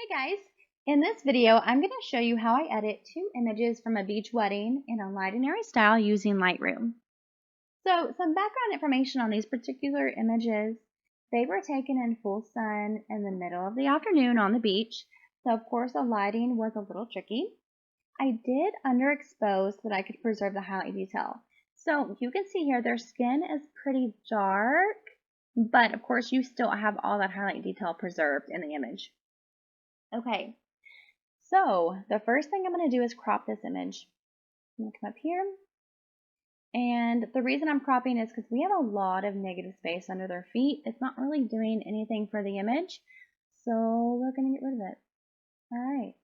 Hey guys, in this video I'm going to show you how I edit two images from a beach wedding in a light and airy style using Lightroom. So some background information on these particular images. They were taken in full sun in the middle of the afternoon on the beach, so of course the lighting was a little tricky. I did underexpose so that I could preserve the highlight detail. So you can see here their skin is pretty dark, but of course you still have all that highlight detail preserved in the image. Okay, so the first thing I'm going to do is crop this image. I'm going to come up here. And the reason I'm cropping is because we have a lot of negative space under their feet. It's not really doing anything for the image. So we're going to get rid of it. All right.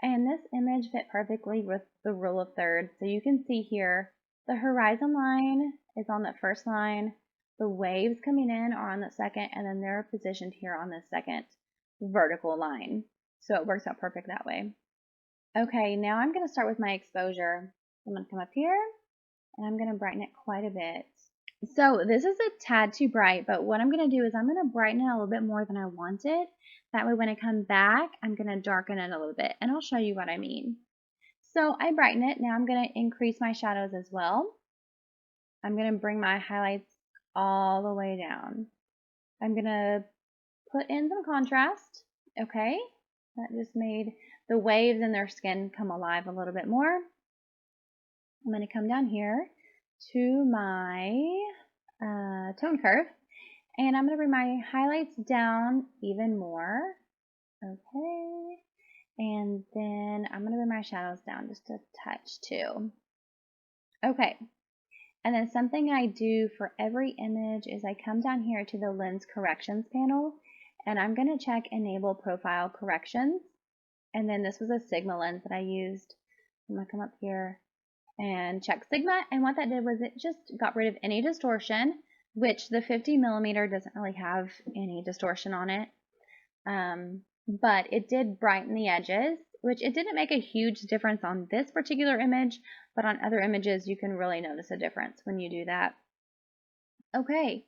And this image fit perfectly with the rule of thirds. So you can see here, the horizon line is on the first line. The waves coming in are on the second, and then they're positioned here on the second vertical line. So it works out perfect that way. Okay, now I'm going to start with my exposure. I'm going to come up here and I'm going to brighten it quite a bit. So this is a tad too bright, but what I'm going to do is I'm going to brighten it a little bit more than I want it. That way when I come back, I'm going to darken it a little bit, and I'll show you what I mean. So I brighten it. Now I'm going to increase my shadows as well. I'm going to bring my highlights all the way down. I'm going to put in some contrast. Okay, that just made the waves in their skin come alive a little bit more. I'm going to come down here to my tone curve, and I'm going to bring my highlights down even more. Okay, and then I'm going to bring my shadows down just a touch too. Okay, and then something I do for every image is I come down here to the lens corrections panel, and I'm going to check enable profile corrections. And then this was a Sigma lens that I used. I'm going to come up here and check Sigma, and what that did was it just got rid of any distortion, which the 50mm doesn't really have any distortion on it, but it did brighten the edges, which it didn't make a huge difference on this particular image, but on other images you can really notice a difference when you do that. Okay,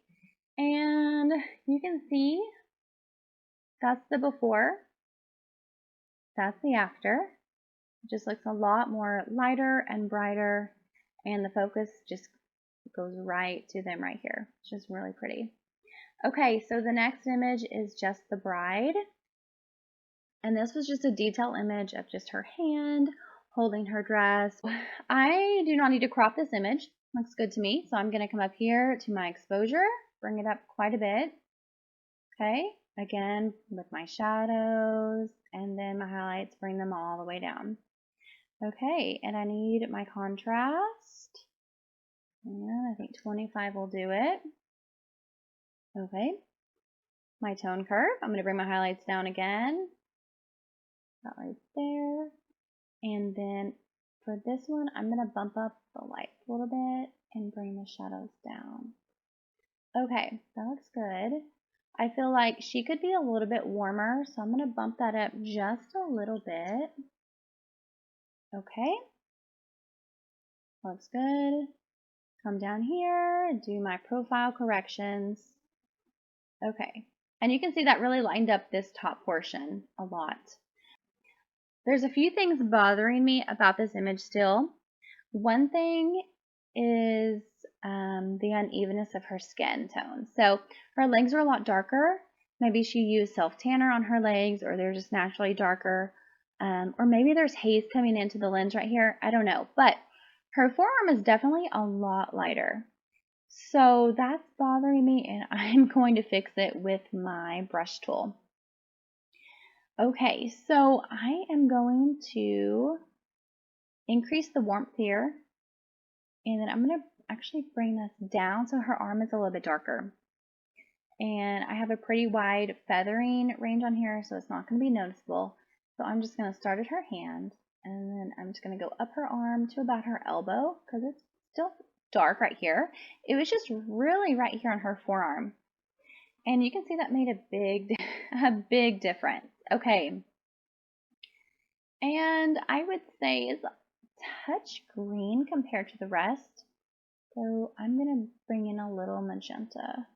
and you can see that's the before, that's the after. It just looks a lot more lighter and brighter, and the focus just goes right to them right here. It's just really pretty. Okay, so the next image is just the bride. And this was just a detail image of just her hand holding her dress. I do not need to crop this image. Looks good to me. So I'm going to come up here to my exposure, bring it up quite a bit. Okay, again with my shadows, and then my highlights, bring them all the way down. Okay, and I need my contrast. And I think 25 will do it. Okay, my tone curve. I'm going to bring my highlights down again. That right there. And then for this one, I'm going to bump up the lights a little bit and bring the shadows down. Okay, that looks good. I feel like she could be a little bit warmer, so I'm going to bump that up just a little bit. Okay, looks good. Come down here and do my profile corrections. Okay, and you can see that really lined up this top portion a lot. There's a few things bothering me about this image still. One thing is the unevenness of her skin tone. So her legs are a lot darker. Maybe she used self-tanner on her legs, or they're just naturally darker. Or maybe there's haze coming into the lens right here. I don't know. But her forearm is definitely a lot lighter. So that's bothering me, and I'm going to fix it with my brush tool. Okay, so I am going to increase the warmth here, and then I'm going to actually bring this down so her arm is a little bit darker. And I have a pretty wide feathering range on here, so it's not going to be noticeable. So I'm just going to start at her hand, and then I'm just going to go up her arm to about her elbow, because it's still dark right here. It was just really right here on her forearm. And you can see that made a big difference. Okay. And I would say it's a touch green compared to the rest. So I'm going to bring in a little magenta.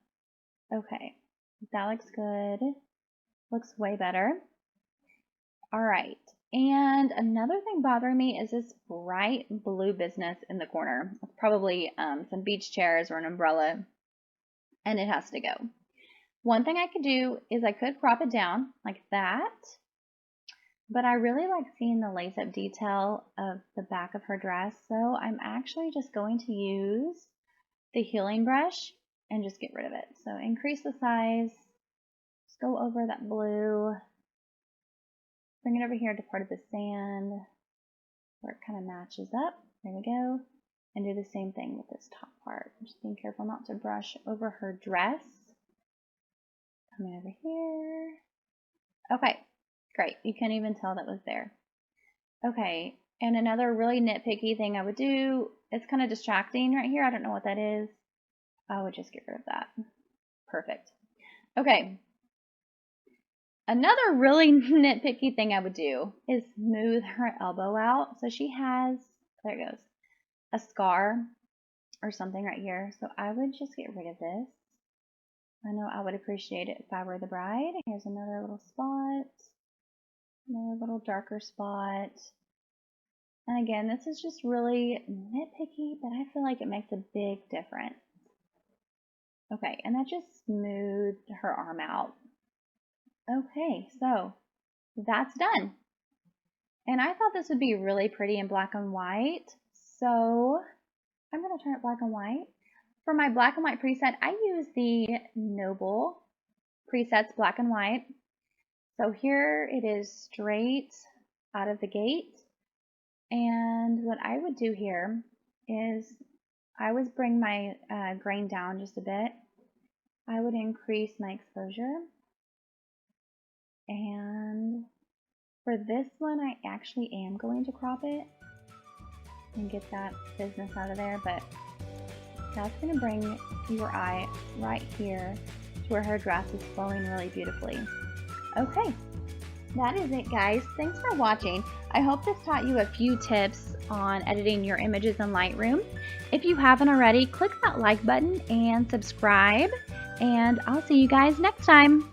Okay, that looks good. Looks way better. All right. And another thing bothering me is this bright blue business in the corner. It's probably some beach chairs or an umbrella, and it has to go. One thing I could do is I could crop it down like that, but I really like seeing the lace-up detail of the back of her dress, so I'm actually just going to use the healing brush and just get rid of it. So increase the size, just go over that blue, bring it over here to part of the sand where it kind of matches up. There we go. And do the same thing with this top part. Just being careful not to brush over her dress. Coming over here. Okay, great. You can't even tell that was there. Okay, and another really nitpicky thing I would do, it's kind of distracting right here. I don't know what that is. I would just get rid of that. Perfect. Okay. Another really nitpicky thing I would do is smooth her elbow out. So she has, there it goes, a scar or something right here. So I would just get rid of this. I know I would appreciate it if I were the bride. Here's another little spot, another little darker spot. And again, this is just really nitpicky, but I feel like it makes a big difference. Okay, and that just smoothed her arm out. Okay, so that's done. And I thought this would be really pretty in black and white, so I'm going to turn it black and white. For my black and white preset, I use the Noble presets black and white. So here it is straight out of the gate. And what I would do here is I would bring my grain down just a bit. I would increase my exposure. And for this one, I actually am going to crop it and get that business out of there, but that's going to bring your eye right here to where her dress is flowing really beautifully. Okay, that is it, guys. Thanks for watching. I hope this taught you a few tips on editing your images in Lightroom. If you haven't already, click that like button and subscribe, and I'll see you guys next time.